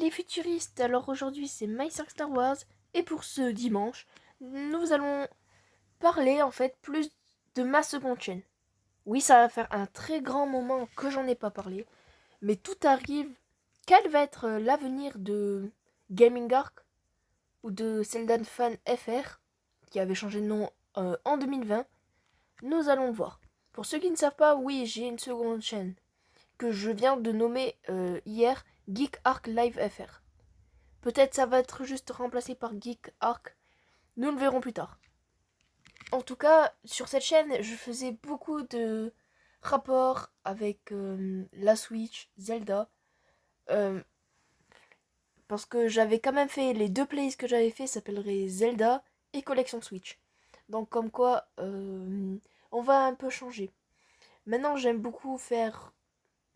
les futuristes, alors aujourd'hui c'est My Star Wars et pour ce dimanche, nous allons parler en fait plus de ma seconde chaîne. Oui, ça va faire un très grand moment que j'en ai pas parlé, mais tout arrive. Quel va être l'avenir de Gaming Arc ou de Zelda Fan FR qui avait changé de nom en 2020? Nous allons le voir. Pour ceux qui ne savent pas, oui, j'ai une seconde chaîne que je viens de nommer hier Geek Arc Live FR. Peut-être ça va être juste remplacé par Geek Arc. Nous le verrons plus tard. En tout cas, sur cette chaîne, je faisais beaucoup de rapports avec la Switch, Zelda. euh, Parce que j'avais quand même fait les deux playlists que j'avais fait s'appelleraient Zelda et Collection Switch. Donc comme quoi, on va un peu changer. Maintenant, j'aime beaucoup faire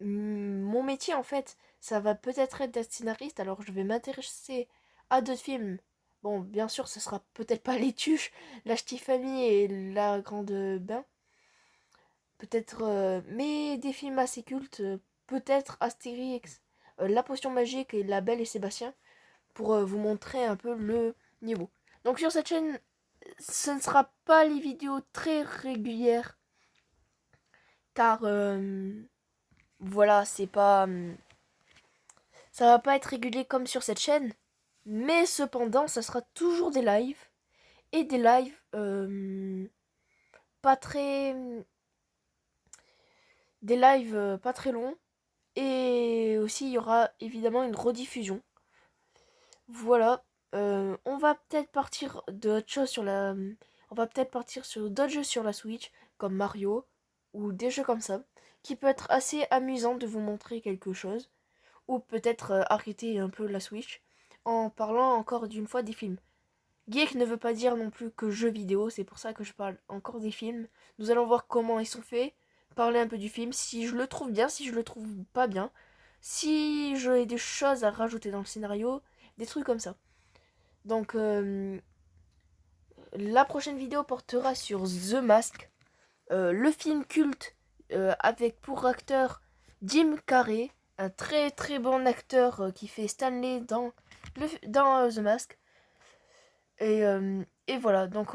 mon métier en fait, ça va peut-être être d'être scénariste, alors je vais m'intéresser à d'autres films. Bon, bien sûr, ce sera peut-être pas Les Tuches, La Ch'ti Famille et La Grande Bain. Peut-être, mais des films assez cultes, peut-être Astérix, La Potion Magique et La Belle et Sébastien, pour vous montrer un peu le niveau. Donc sur cette chaîne, ce ne sera pas les vidéos très régulières, car voilà, c'est pas ça va pas être régulier comme sur cette chaîne, mais cependant, ça sera toujours des lives et des lives pas très pas très longs, et aussi il y aura évidemment une rediffusion. Voilà, on va peut-être partir d'autres choses sur la on va peut-être partir sur d'autres jeux sur la Switch comme Mario ou des jeux comme ça qui peut être assez amusant de vous montrer quelque chose. Ou peut-être arrêter un peu la Switch en parlant encore d'une fois des films. Geek ne veut pas dire non plus que jeux vidéo, c'est pour ça que je parle encore des films. Nous allons voir comment ils sont faits, parler un peu du film, si je le trouve bien, si je le trouve pas bien, si j'ai des choses à rajouter dans le scénario, des trucs comme ça. Donc la prochaine vidéo portera sur The Mask, le film culte avec pour acteur Jim Carrey, un très très bon acteur qui fait Stanley dans The Mask. Et voilà, donc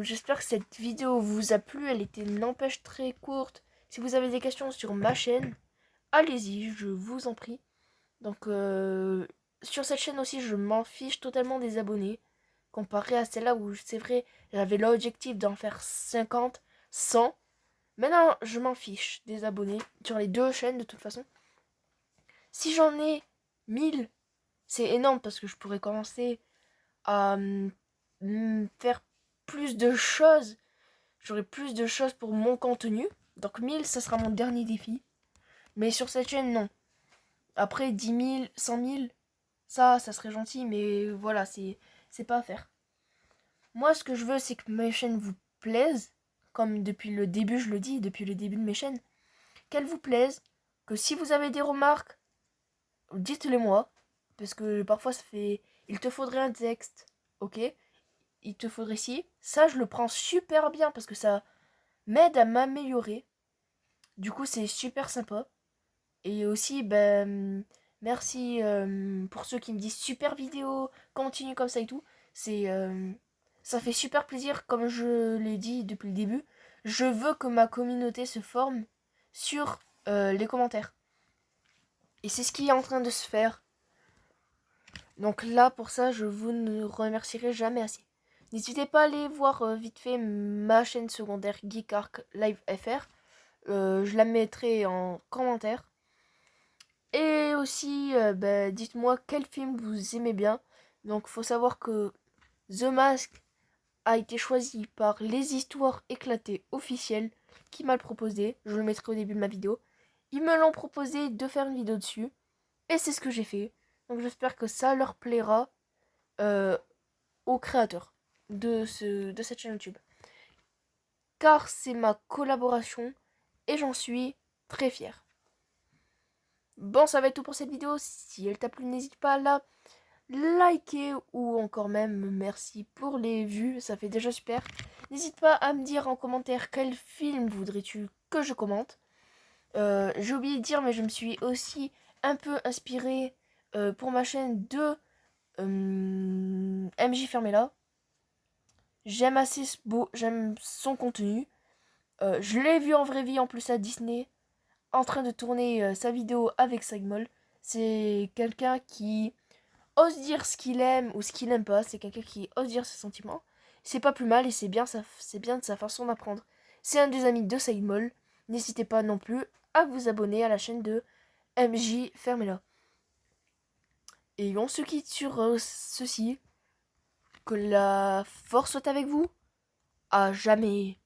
j'espère que cette vidéo vous a plu, elle était n'empêche très courte. Si vous avez des questions sur ma chaîne, allez-y, je vous en prie. Donc sur cette chaîne aussi, je m'en fiche totalement des abonnés, comparé à celle-là où c'est vrai, j'avais l'objectif d'en faire 50, 100. Maintenant, je m'en fiche des abonnés sur les deux chaînes de toute façon. Si j'en ai 1000, c'est énorme parce que je pourrais commencer à faire plus de choses. J'aurai plus de choses pour mon contenu. Donc 1000, ça sera mon dernier défi. Mais sur cette chaîne, non. Après 10 000, 100 000, ça serait gentil, mais voilà, c'est pas à faire. Moi, ce que je veux, c'est que mes chaînes vous plaisent. Comme depuis le début, je le dis, depuis le début de mes chaînes. Qu'elles vous plaisent. Que si vous avez des remarques, dites-les moi. Parce que parfois, ça fait... Il te faudrait un texte, ok? Il te faudrait ci. Ça, je le prends super bien parce que ça m'aide à m'améliorer. Du coup, c'est super sympa. Et aussi, ben, merci pour ceux qui me disent super vidéo, continue comme ça et tout. C'est, ça fait super plaisir, comme je l'ai dit depuis le début. Je veux que ma communauté se forme sur les commentaires. Et c'est ce qui est en train de se faire. Donc là, pour ça, je vous ne remercierai jamais assez. N'hésitez pas à aller voir vite fait ma chaîne secondaire Geek Arc Live FR. Je la mettrai en commentaire. Et aussi, dites-moi quel film vous aimez bien. Donc, faut savoir que The Mask a été choisi par Les Histoires Éclatées officielles qui m'a le proposé. Je le mettrai au début de ma vidéo. Ils me l'ont proposé de faire une vidéo dessus. Et c'est ce que j'ai fait. Donc, j'espère que ça leur plaira euh, aux créateurs de cette chaîne YouTube. Car c'est ma collaboration et j'en suis très fière. Bon, ça va être tout pour cette vidéo. Si elle t'a plu, n'hésite pas à la liker ou encore même merci pour les vues, ça fait déjà super. N'hésite pas à me dire en commentaire quel film voudrais-tu que je commente. J'ai oublié de dire, mais je me suis aussi un peu inspirée pour ma chaîne de MJ Fermella. J'aime son contenu. Je l'ai vu en vraie vie en plus à Disney, en train de tourner sa vidéo avec Sagmol. C'est quelqu'un qui ose dire ce qu'il aime ou ce qu'il n'aime pas. C'est quelqu'un qui ose dire ses sentiments. C'est pas plus mal et c'est bien de sa façon d'apprendre. C'est un des amis de Sagmol. N'hésitez pas non plus à vous abonner à la chaîne de MJ Fermella. Et on se quitte sur ceci. Que la force soit avec vous. À jamais.